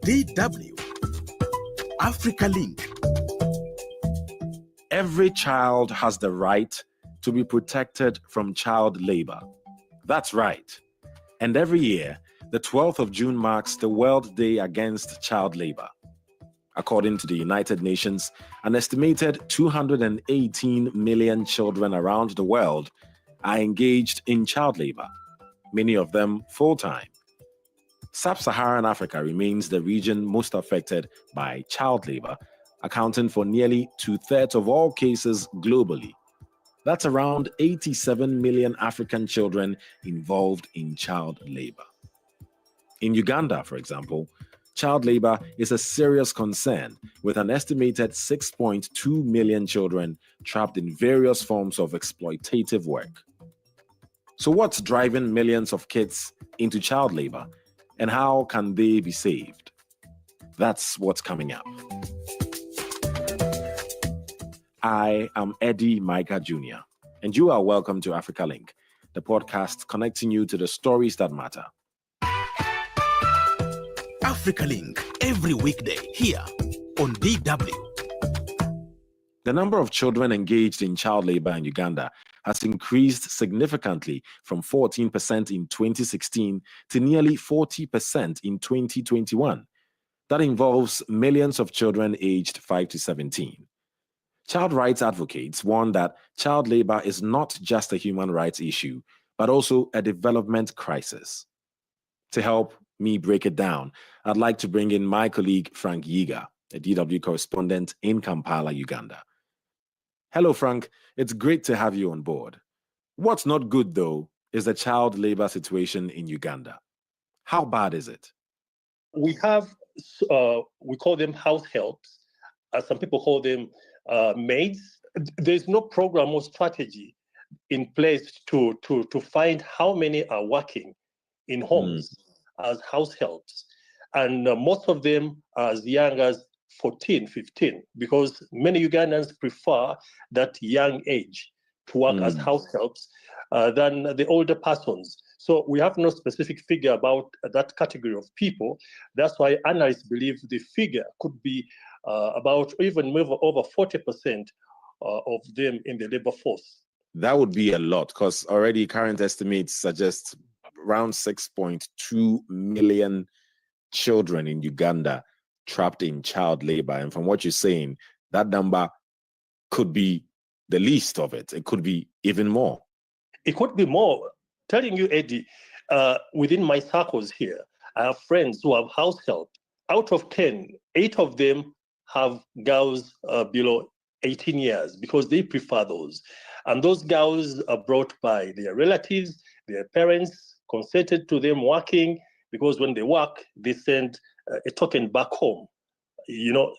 DW Africa Link. Every child has the right to be protected from child labor. That's right. And every year, the 12th of June marks the World Day Against Child Labor. According to the United Nations, an estimated 218 million children around the world are engaged in child labor, many of them full-time. Sub-Saharan Africa remains the region most affected by child labor, accounting for nearly 2/3 of all cases globally. That's around 87 million African children involved in child labor. In Uganda, for example, child labor is a serious concern, with an estimated 6.2 million children trapped in various forms of exploitative work. So what's driving millions of kids into child labor, and how can they be saved? That's what's coming up. I am Eddie Micah Jr., and you are welcome to Africa Link, the podcast connecting you to the stories that matter. Africa Link, every weekday here on DW. The number of children engaged in child labor in Uganda has increased significantly from 14% in 2016 to nearly 40% in 2021. That involves millions of children aged 5 to 17. Child rights advocates warn that child labor is not just a human rights issue, but also a development crisis. To help me break it down, I'd like to bring in my colleague Frank Yiga, a DW correspondent in Kampala, Uganda. Hello, Frank. It's great to have you on board. What's not good, though, is the child labor situation in Uganda. How bad is it? We have, we call them house helps. Some people call them maids. There's no program or strategy in place to find how many are working in homes as house helps. And most of them are as young as 14, 15, because many Ugandans prefer that young age to work as house helps than the older persons. So we have no specific figure about that category of people. That's why analysts believe the figure could be about even over 40% of them in the labor force. That would be a lot, because already current estimates suggest around 6.2 million children in Uganda trapped in child labor. And from what you're saying, that number could be the least of it. It could be even more. It could be more. Telling you, Eddie, within my circles here, I have friends who have house help. Out of 10, 8 of them have girls below 18 years because they prefer those. And those girls are brought by their relatives, their parents consented to them working, because when they work, they send a token back home.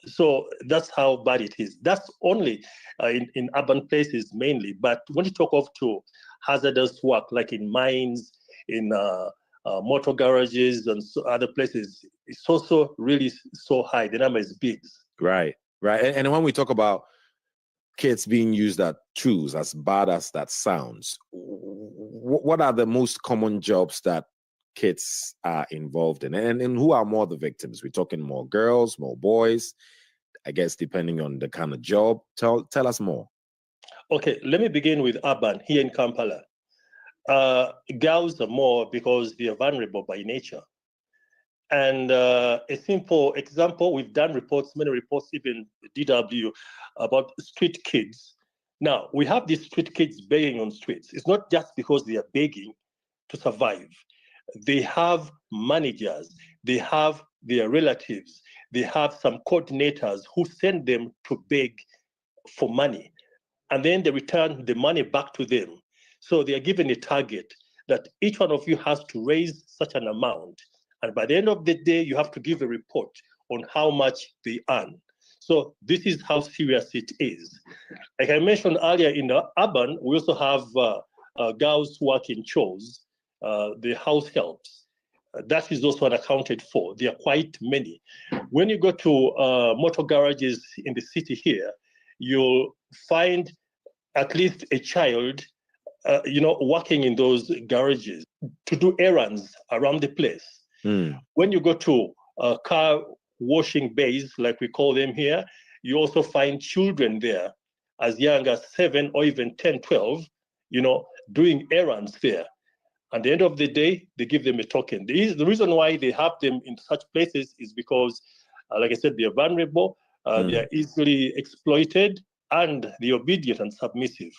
So that's how bad it is. That's only in urban places mainly. But when you talk of to hazardous work, like in mines, in motor garages and other places, it's also really so high. The number is big. Right. And when we talk about kids being used as tools, as bad as that sounds, what are the most common jobs that kids are involved in, and who are more the victims? We're talking more girls, more boys, I guess, depending on the kind of job. Tell us more. Okay, let me begin with urban here in Kampala. Girls are more because they are vulnerable by nature. And a simple example, we've done many reports, even DW, about street kids. Now, we have these street kids begging on streets. It's not just because they are begging to survive. They have managers, they have their relatives, they have some coordinators who send them to beg for money, and then they return the money back to them. So they are given a target that each one of you has to raise such an amount. And by the end of the day, you have to give a report on how much they earn. So this is how serious it is. Like I mentioned earlier, in the urban, we also have girls who work in chores. The house helps. That is also unaccounted for. There are quite many. When you go to motor garages in the city here, you'll find at least a child, working in those garages to do errands around the place. When you go to car washing bays, like we call them here, you also find children there as young as 7 or even 10, 12, doing errands there. At the end of the day, they give them a token. The reason why they have them in such places is because, like I said, they are vulnerable, they are easily exploited, and they're obedient and submissive.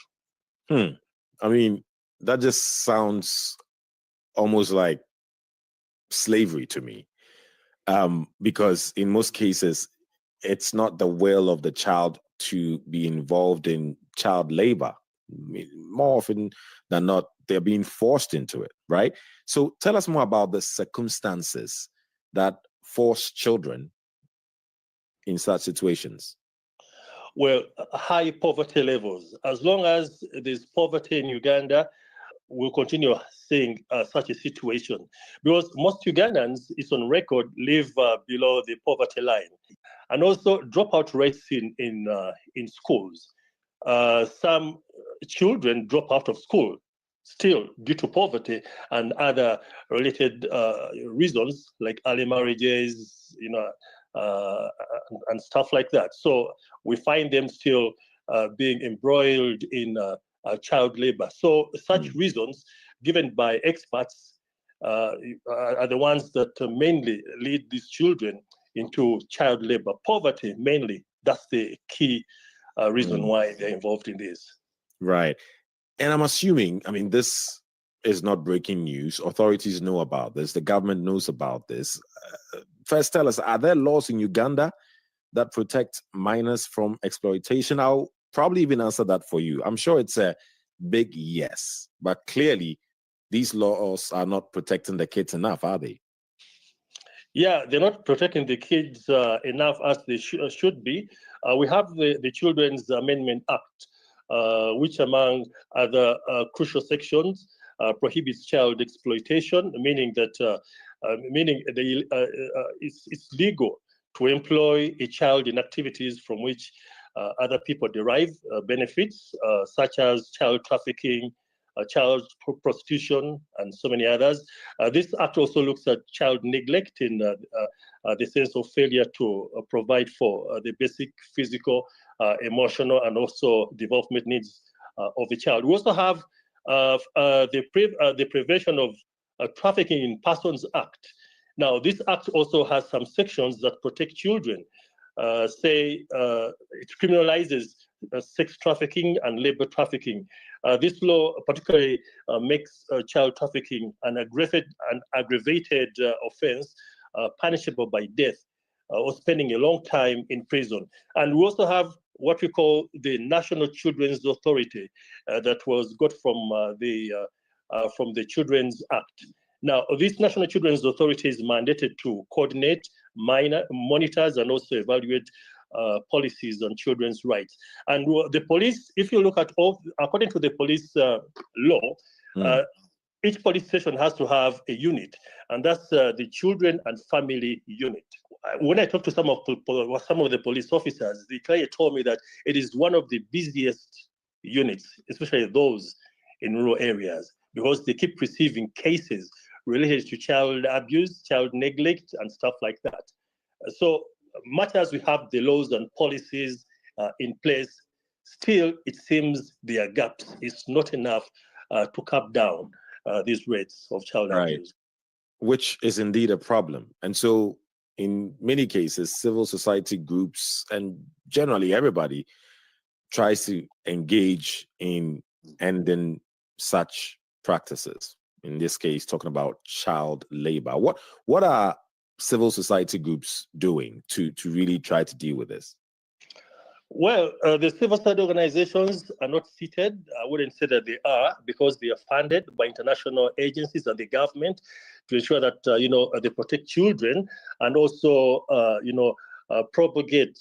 I mean, that just sounds almost like slavery to me, because in most cases, it's not the will of the child to be involved in child labor. I mean, more often than not, they're being forced into it, right? So tell us more about the circumstances that force children in such situations. Well, high poverty levels. As long as there's poverty in Uganda, we'll continue seeing such a situation, because most Ugandans, it's on record, live below the poverty line. And also dropout rates in schools. Some children drop out of school still due to poverty and other related reasons like early marriages, and stuff like that. So we find them still being embroiled in child labor. So such reasons given by experts are the ones that mainly lead these children into child labor. Poverty mainly, that's the key reason why they're involved in this. Right. And I'm assuming, I mean, this is not breaking news. Authorities know about this. The government knows about this. First, tell us, are there laws in Uganda that protect minors from exploitation? I'll probably even answer that for you. I'm sure it's a big yes, but clearly these laws are not protecting the kids enough, are they? Yeah, they're not protecting the kids enough as they should be. We have the Children's Amendment Act, which among other crucial sections prohibits child exploitation, meaning that it's legal to employ a child in activities from which other people derive benefits, such as child trafficking, child prostitution, and so many others. This act also looks at child neglect in the sense of failure to provide for the basic physical, emotional, and also development needs of the child. We also have the Prevention of Trafficking in Persons Act. Now, this act also has some sections that protect children. It criminalizes sex trafficking and labor trafficking. This law particularly makes child trafficking an aggravated offense punishable by death or spending a long time in prison. And we also have what we call the National Children's Authority that was got from the Children's Act. Now, this National Children's Authority is mandated to coordinate, monitors, and also evaluate policies on children's rights. And the police, if you look at according to the police law, each police station has to have a unit, and that's the Children and Family Unit. When I talked to some of the police officers, they clearly told me that it is one of the busiest units, especially those in rural areas, because they keep receiving cases related to child abuse, child neglect, and stuff like that. So much as we have the laws and policies in place, still it seems there are gaps. It's not enough to cut down these rates of child abuse. Which is indeed a problem. And so in many cases, civil society groups and generally everybody tries to engage in ending such practices. In this case, talking about child labor. What are civil society groups doing to really try to deal with this? Well, the civil society organizations are not seated. I wouldn't say that they are, because they are funded by international agencies and the government to ensure that they protect children and also propagate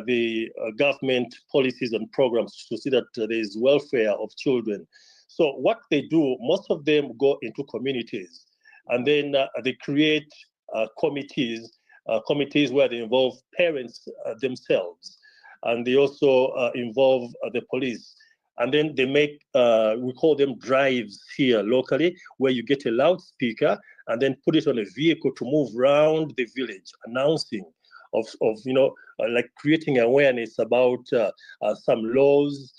the government policies and programs to see that there is welfare of children. So what they do, most of them go into communities, and then they create committees where they involve parents themselves. And they also involve the police. and then they make, we call them drives here locally, where you get a loudspeaker and then put it on a vehicle to move around the village, announcing of like creating awareness about some laws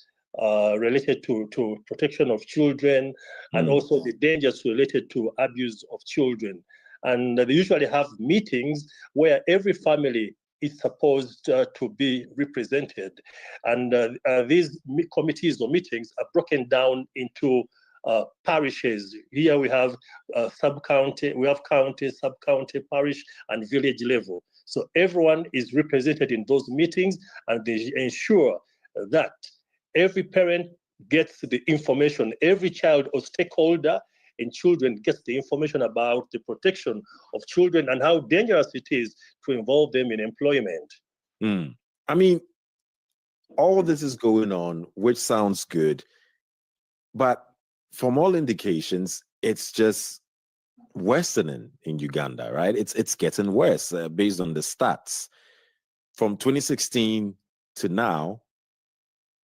related to protection of children, and also the dangers related to abuse of children. And they usually have meetings where every family is supposed to be represented. And these committees or meetings are broken down into parishes. Here we have sub-county, we have county, sub-county, parish, and village level. So everyone is represented in those meetings, and they ensure that every parent gets the information, every child or stakeholder in children gets the information about the protection of children and how dangerous it is to involve them in employment. I mean, all this is going on, which sounds good, but from all indications, it's just worsening in Uganda, right? It's getting worse based on the stats. From 2016 to now,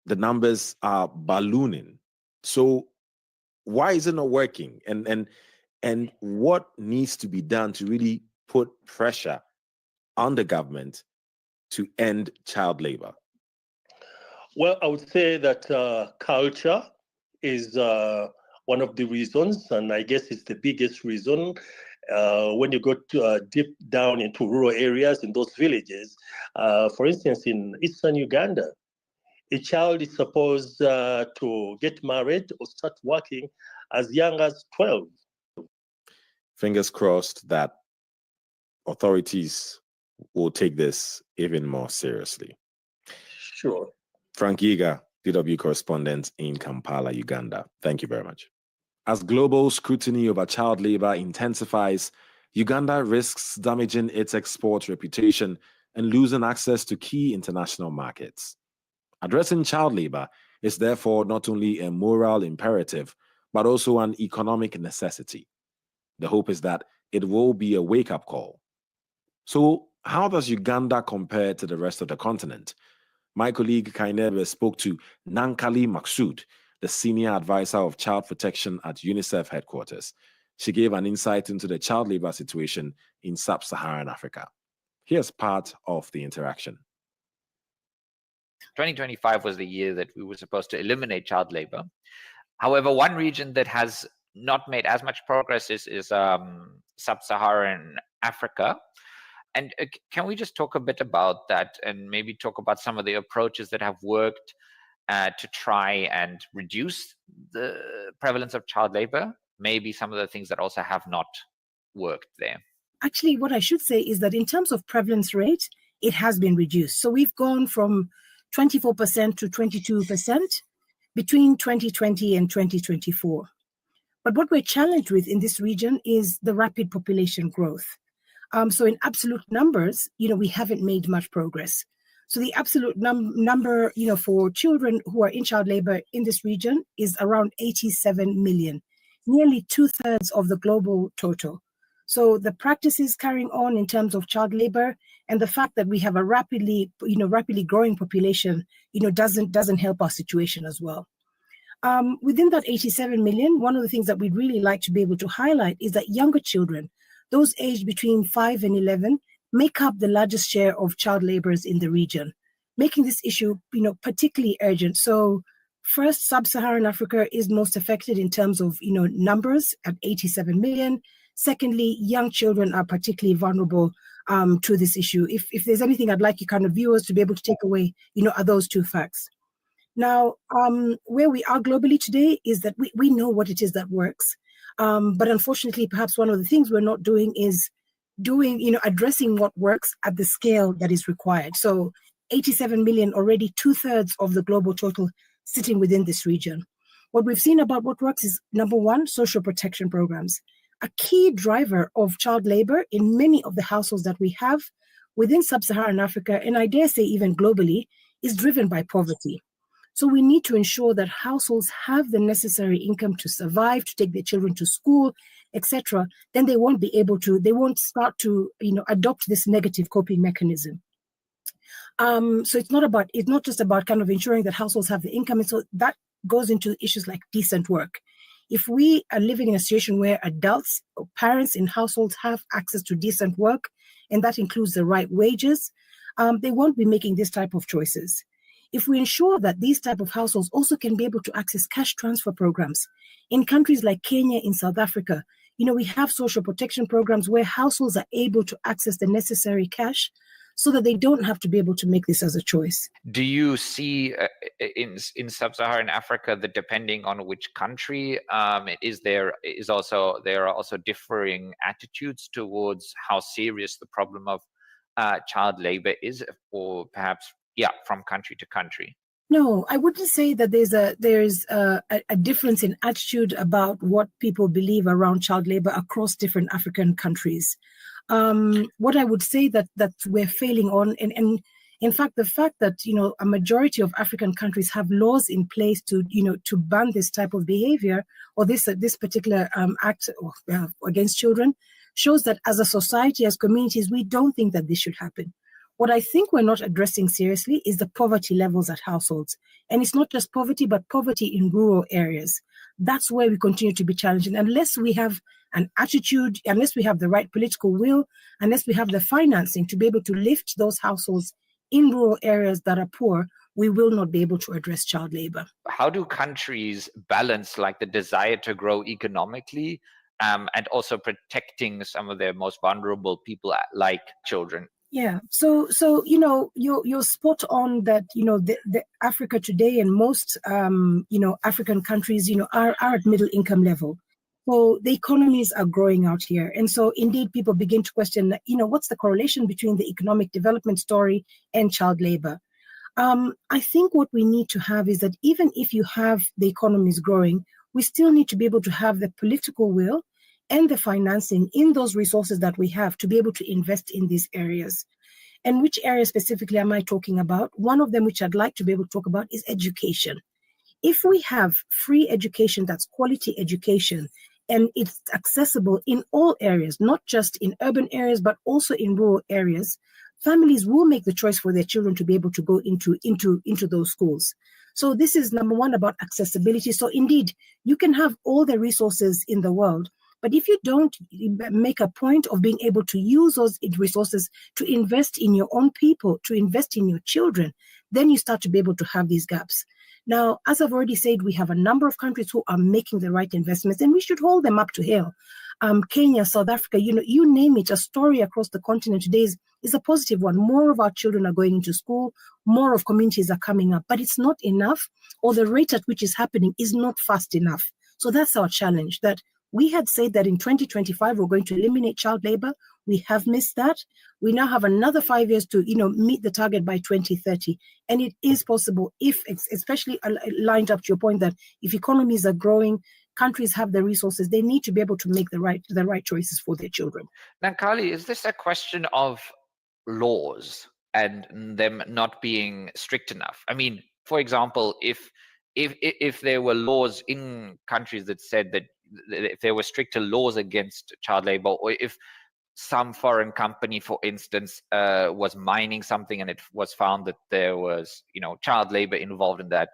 the numbers are ballooning. So why is it not working? And what needs to be done to really put pressure on the government to end child labor? Well, I would say that culture is one of the reasons, and I guess it's the biggest reason. When you go to, deep down into rural areas in those villages, for instance, in eastern Uganda, a child is supposed to get married or start working as young as 12. Fingers crossed that authorities will take this even more seriously. Sure. Frank Yiga, DW correspondent in Kampala, Uganda. Thank you very much. As global scrutiny over child labor intensifies, Uganda risks damaging its export reputation and losing access to key international markets. Addressing child labor is therefore not only a moral imperative, but also an economic necessity. The hope is that it will be a wake-up call. So how does Uganda compare to the rest of the continent? My colleague Kainebe spoke to Nankali Maksud, the senior advisor of child protection at UNICEF headquarters. She gave an insight into the child labor situation in sub-Saharan Africa. Here's part of the interaction. 2025 was the year that we were supposed to eliminate child labor. However, one region that has not made as much progress is sub-Saharan Africa. And can we just talk a bit about that and maybe talk about some of the approaches that have worked to try and reduce the prevalence of child labor? Maybe some of the things that also have not worked there. Actually, what I should say is that in terms of prevalence rate, it has been reduced. So we've gone from 24% to 22% between 2020 and 2024. But what we're challenged with in this region is the rapid population growth. So in absolute numbers, we haven't made much progress. So the absolute number, for children who are in child labor in this region is around 87 million, nearly 2/3 of the global total. So the practices carrying on in terms of child labor and the fact that we have a rapidly growing population, doesn't help our situation as well. Within that 87 million, one of the things that we'd really like to be able to highlight is that younger children, those aged between 5 and 11, make up the largest share of child laborers in the region, making this issue, particularly urgent. So first, sub-Saharan Africa is most affected in terms of, numbers at 87 million. Secondly, young children are particularly vulnerable to this issue. If there's anything I'd like you kind of viewers to be able to take away, are those two facts. Now, where we are globally today is that we know what it is that works. But unfortunately, perhaps one of the things we're not doing is addressing what works at the scale that is required. So 87 million, already 2/3 of the global total sitting within this region. What we've seen about what works is, number one, social protection programs. A key driver of child labor in many of the households that we have within sub-Saharan Africa, and I dare say even globally, is driven by poverty. So we need to ensure that households have the necessary income to survive, to take their children to school, etc. Then they won't start to, adopt this negative coping mechanism. So it's not just about kind of ensuring that households have the income. And so that goes into issues like decent work. If we are living in a situation where adults or parents in households have access to decent work, and that includes the right wages, they won't be making this type of choices. If we ensure that these type of households also can be able to access cash transfer programs, in countries like Kenya, in South Africa, we have social protection programs where households are able to access the necessary cash so that they don't have to be able to make this as a choice. Do you see in sub-Saharan Africa that depending on which country, there are also differing attitudes towards how serious the problem of child labor is, or perhaps from country to country? No, I wouldn't say that there's a difference in attitude about what people believe around child labor across different African countries. What I would say that we're failing on, and in fact, the fact that a majority of African countries have laws in place to ban this type of behavior or this particular act against children shows that as a society, as communities, we don't think that this should happen. What I think we're not addressing seriously is the poverty levels at households. And it's not just poverty, but poverty in rural areas. That's where we continue to be challenged. And unless we have an attitude, unless we have the right political will, unless we have the financing to be able to lift those households in rural areas that are poor, we will not be able to address child labor. How do countries balance the desire to grow economically and also protecting some of their most vulnerable people like children? Yeah, so you're spot on that the Africa today and most African countries are at middle income level. So the economies are growing out here, and so indeed people begin to question what's the correlation between the economic development story and child labor. I think what we need to have is that even if you have the economies growing, we still need to be able to have the political will and the financing in those resources that we have to be able to invest in these areas. And which area specifically am I talking about? One of them which I'd like to be able to talk about is education. If we have free education, that's quality education, and it's accessible in all areas, not just in urban areas, but also in rural areas, families will make the choice for their children to be able to go into those schools. So this is number one about accessibility. So indeed, you can have all the resources in the world, but if you don't make a point of being able to use those resources to invest in your own people, to invest in your children, then you start to be able to have these gaps. Now, as I've already said, we have a number of countries who are making the right investments, and we should hold them up to hail. Kenya, South Africa, you name it, a story across the continent today is a positive one. More of our children are going into school, more of communities are coming up, but it's not enough, or the rate at which it's happening is not fast enough. So that's our challenge, that we had said that in 2025, we're going to eliminate child labor. We have missed that. We now have another 5 years to, meet the target by 2030. And it is possible if, especially lined up to your point that if economies are growing, countries have the resources, they need to be able to make the right choices for their children. Nankali, is this a question of laws and them not being strict enough? I mean, for example, if there were laws in countries that said that if there were stricter laws against child labor, or if some foreign company, for instance, was mining something and it was found that there was, child labor involved in that,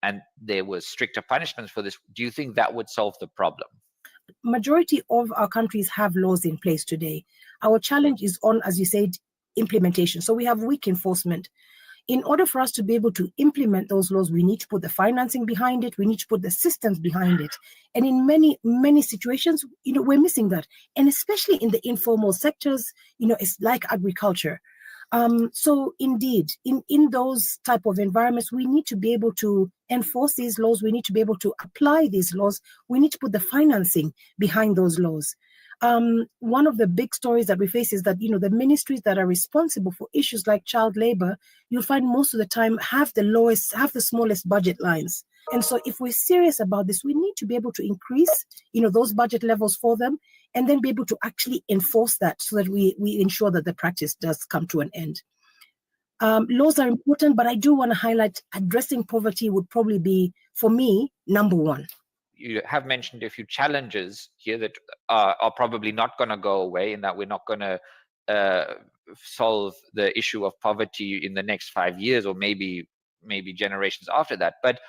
and there was stricter punishments for this, do you think that would solve the problem? Majority of our countries have laws in place today. Our challenge is on, as you said, implementation. So we have weak enforcement. In order for us to be able to implement those laws, we need to put the financing behind it. We need to put the systems behind it. And in many, many situations, we're missing that. And especially in the informal sectors, it's like agriculture. So indeed, in those type of environments, we need to be able to enforce these laws. We need to be able to apply these laws. We need to put the financing behind those laws. One of the big stories that we face is that, the ministries that are responsible for issues like child labor, you'll find most of the time have the smallest budget lines. And so if we're serious about this, we need to be able to increase, those budget levels for them, and then be able to actually enforce that so that we ensure that the practice does come to an end. Laws are important, but I do want to highlight addressing poverty would probably be, for me, number one. You have mentioned a few challenges here that are probably not going to go away, and that we're not going to solve the issue of poverty in the next 5 years, or maybe generations after that. But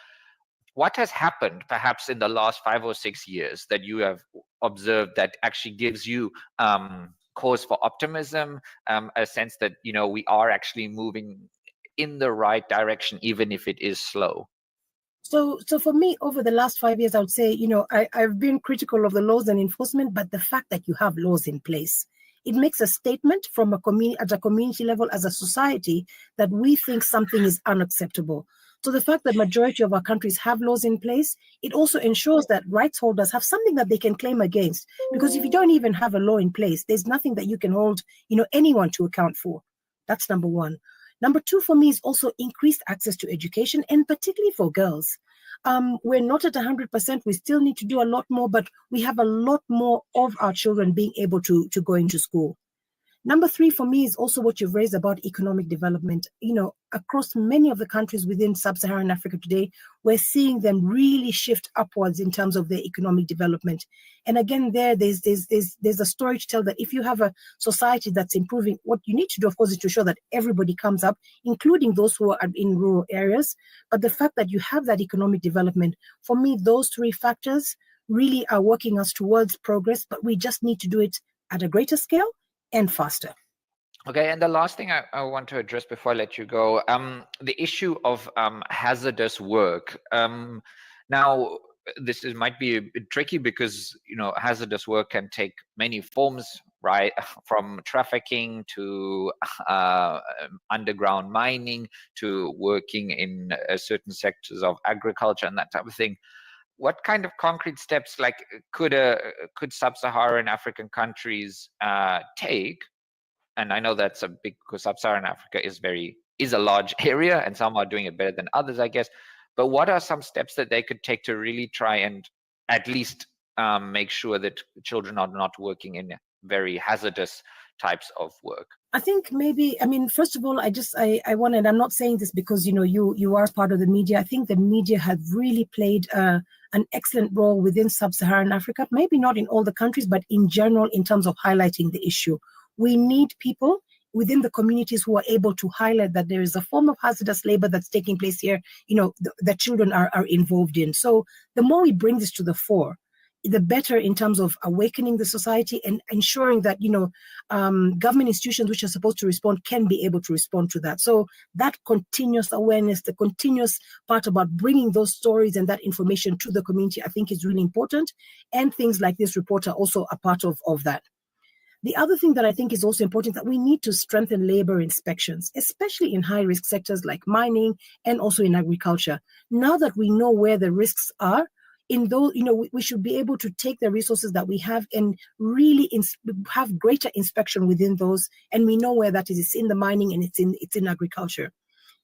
what has happened perhaps in the last 5 or 6 years that you have observed that actually gives you cause for optimism, a sense that, you know, we are actually moving in the right direction, even if it is slow? So for me, over the last 5 years, I would say, you know, I've been critical of the laws and enforcement, but the fact that you have laws in place, it makes a statement from a community, at a community level, as a society, that we think something is unacceptable. So the fact that majority of our countries have laws in place, it also ensures that rights holders have something that they can claim against. Because if you don't even have a law in place, there's nothing that you can hold, you know, anyone to account for. That's number one. Number two, for me, is also increased access to education, and particularly for girls. We're not at 100%. We still need to do a lot more, but we have a lot more of our children being able to go into school. Number three, for me, is also what you've raised about economic development. You know, across many of the countries within sub-Saharan Africa today, we're seeing them really shift upwards in terms of their economic development. And again, there's a story to tell that if you have a society that's improving, what you need to do, of course, is to ensure that everybody comes up, including those who are in rural areas. But the fact that you have that economic development, for me, those three factors really are working us towards progress, but we just need to do it at a greater scale and faster. Okay, and the last thing I want to address before I let you go, the issue of hazardous work. Now, this might be a bit tricky because, you know, hazardous work can take many forms, right? From trafficking to underground mining to working in certain sectors of agriculture and that type of thing. What kind of concrete steps, like, could sub-Saharan African countries take? And I know that's a big, because sub-Saharan Africa is a large area, and some are doing it better than others, I guess. But what are some steps that they could take to really try and at least make sure that children are not working in very hazardous types of work? I think maybe, I mean, first of all, I wanted, I'm not saying this because, you know, you are part of the media. I think the media have really played an excellent role within sub-Saharan Africa, maybe not in all the countries, but in general, in terms of highlighting the issue. We need people within the communities who are able to highlight that there is a form of hazardous labor that's taking place here, you know, that children are involved in. So the more we bring this to the fore, the better in terms of awakening the society and ensuring that, you know, government institutions which are supposed to respond can be able to respond to that. So that continuous awareness, the continuous part about bringing those stories and that information to the community, I think is really important. And things like this report are also a part of that. The other thing that I think is also important is that we need to strengthen labor inspections, especially in high-risk sectors like mining and also in agriculture. Now that we know where the risks are, in those, you know, we should be able to take the resources that we have and really have greater inspection within those. And we know where that is. It's in the mining and it's in agriculture.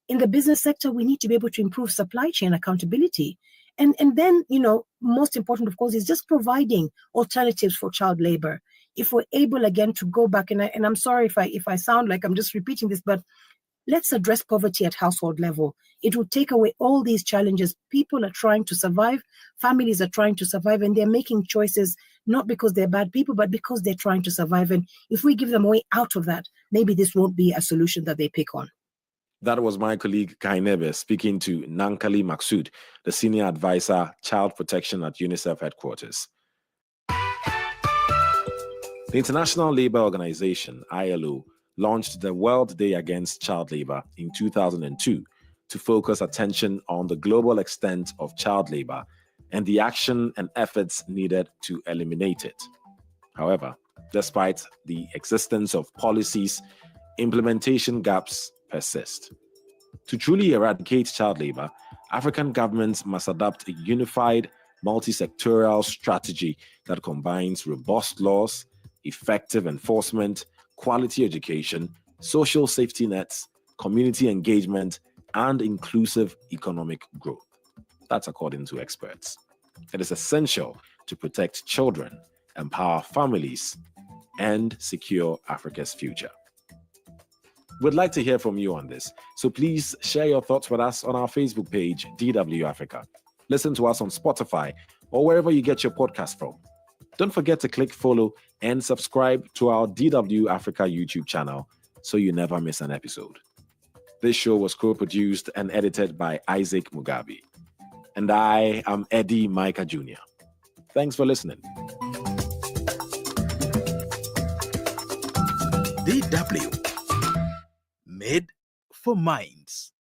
In the business sector, we need to be able to improve supply chain accountability. And then, you know, most important, of course, is just providing alternatives for child labor. If we're able, again, to go back, and I'm sorry if I sound like I'm just repeating this, but let's address poverty at household level. It will take away all these challenges. People are trying to survive, families are trying to survive, and they're making choices not because they're bad people, but because they're trying to survive. And if we give them a way out of that, maybe this won't be a solution that they pick on. That was my colleague Kainebe speaking to Nankali Maksud, the Senior Advisor, Child Protection at UNICEF Headquarters. The International Labour Organization, ILO, launched the World Day Against Child Labour in 2002 to focus attention on the global extent of child labour and the action and efforts needed to eliminate it. However, despite the existence of policies, implementation gaps persist. To truly eradicate child labour, African governments must adopt a unified, multi-sectoral strategy that combines robust laws, effective enforcement, quality education, social safety nets, community engagement, and inclusive economic growth. That's according to experts. It is essential to protect children, empower families, and secure Africa's future. We'd like to hear from you on this, so please share your thoughts with us on our Facebook page, DW Africa. Listen to us on Spotify or wherever you get your podcast from. Don't forget to click follow and subscribe to our DW Africa YouTube channel so you never miss an episode. This show was co-produced and edited by Isaac Mugabe. And I am Eddie Micah Jr. Thanks for listening. DW, made for minds.